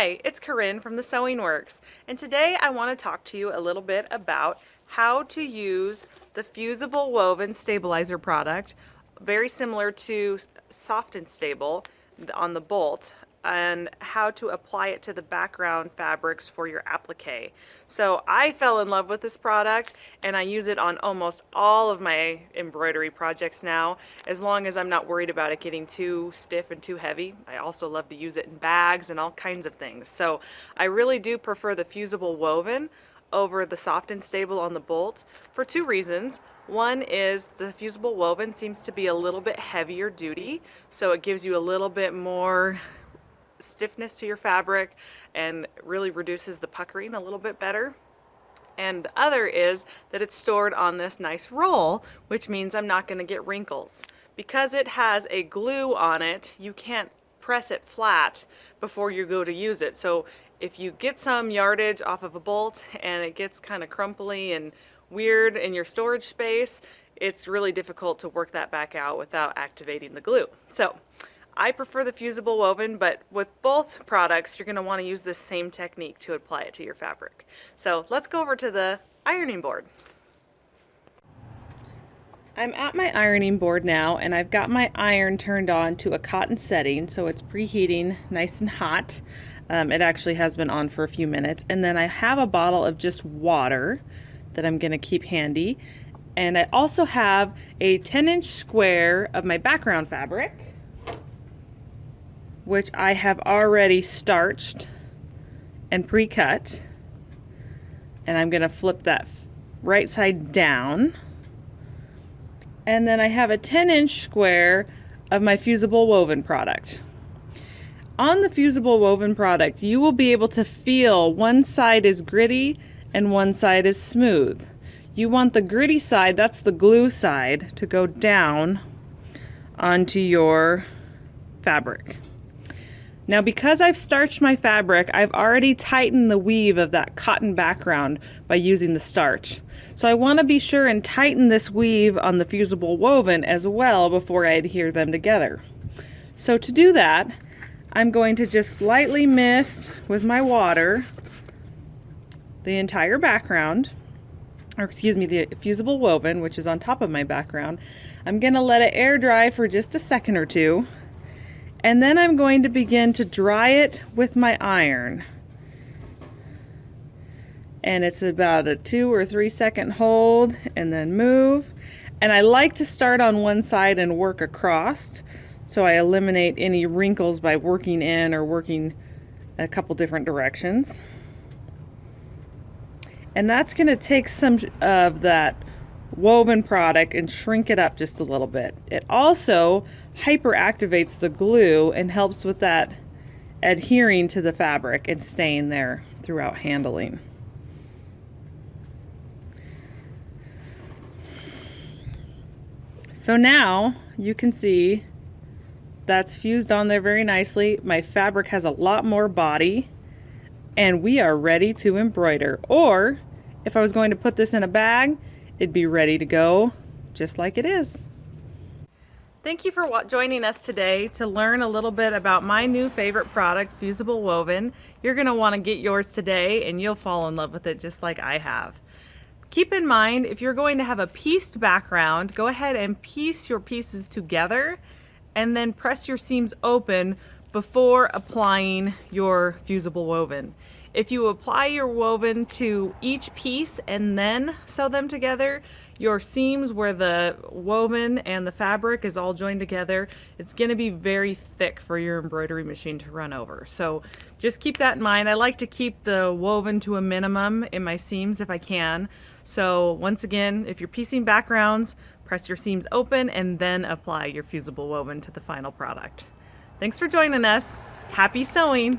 Hi, it's Corinne from the Sewing Works, and today I want to talk to you a little bit about how to use the Fusible Woven Stabilizer product, very similar to Soft and Stable on the bolt, and how to apply it to the background fabrics for your applique. So I fell in love with this product and I use it on almost all of my embroidery projects now, as long as I'm not worried about it getting too stiff and too heavy. I also love to use it in bags and all kinds of things. So I really do prefer the Fusible Woven over the Soft and Stable on the bolt for two reasons. One is the Fusible Woven seems to be a little bit heavier duty, so it gives you a little bit more stiffness to your fabric and really reduces the puckering a little bit better. And the other is that it's stored on this nice roll, which means I'm not going to get wrinkles. Because it has a glue on it, you can't press it flat before you go to use it. So if you get some yardage off of a bolt and it gets kind of crumply and weird in your storage space, it's really difficult to work that back out without activating the glue. So I prefer the Fusible Woven, but with both products, you're going to want to use this same technique to apply it to your fabric. So let's go over to the ironing board. I'm at my ironing board now, and I've got my iron turned on to a cotton setting, so it's preheating nice and hot. It actually has been on for a few minutes. And then I have a bottle of just water that I'm going to keep handy. And I also have a 10-inch square of my background fabric, which I have already starched and pre-cut. And I'm going to flip that right side down. And then I have a 10-inch square of my Fusible Woven product. On the Fusible Woven product, you will be able to feel one side is gritty and one side is smooth. You want the gritty side, that's the glue side, to go down onto your fabric. Now, because I've starched my fabric, I've already tightened the weave of that cotton background by using the starch. So I want to be sure and tighten this weave on the Fusible Woven as well before I adhere them together. So to do that, I'm going to just lightly mist with my water the entire background, or excuse me, the Fusible Woven, which is on top of my background. I'm going to let it air dry for just a second or two. And then I'm going to begin to dry it with my iron. And it's about a 2 or 3 second hold and then move. And I like to start on one side and work across, so I eliminate any wrinkles by working in or working a couple different directions. And that's going to take some of that woven product and shrink it up just a little bit. It also hyperactivates the glue and helps with that adhering to the fabric and staying there throughout handling. So now you can see that's fused on there very nicely. My fabric has a lot more body and we are ready to embroider. Or if I was going to put this in a bag, it'd be ready to go just like it is. Thank you for joining us today to learn a little bit about my new favorite product, Fusible Woven. You're going to want to get yours today and you'll fall in love with it just like I have. Keep in mind, if you're going to have a pieced background, go ahead and piece your pieces together and then press your seams open before applying your Fusible Woven. If you apply your woven to each piece and then sew them together, your seams where the woven and the fabric is all joined together, it's going to be very thick for your embroidery machine to run over. So just keep that in mind. I like to keep the woven to a minimum in my seams if I can. So once again, if you're piecing backgrounds, press your seams open and then apply your Fusible Woven to the final product. Thanks for joining us. Happy sewing!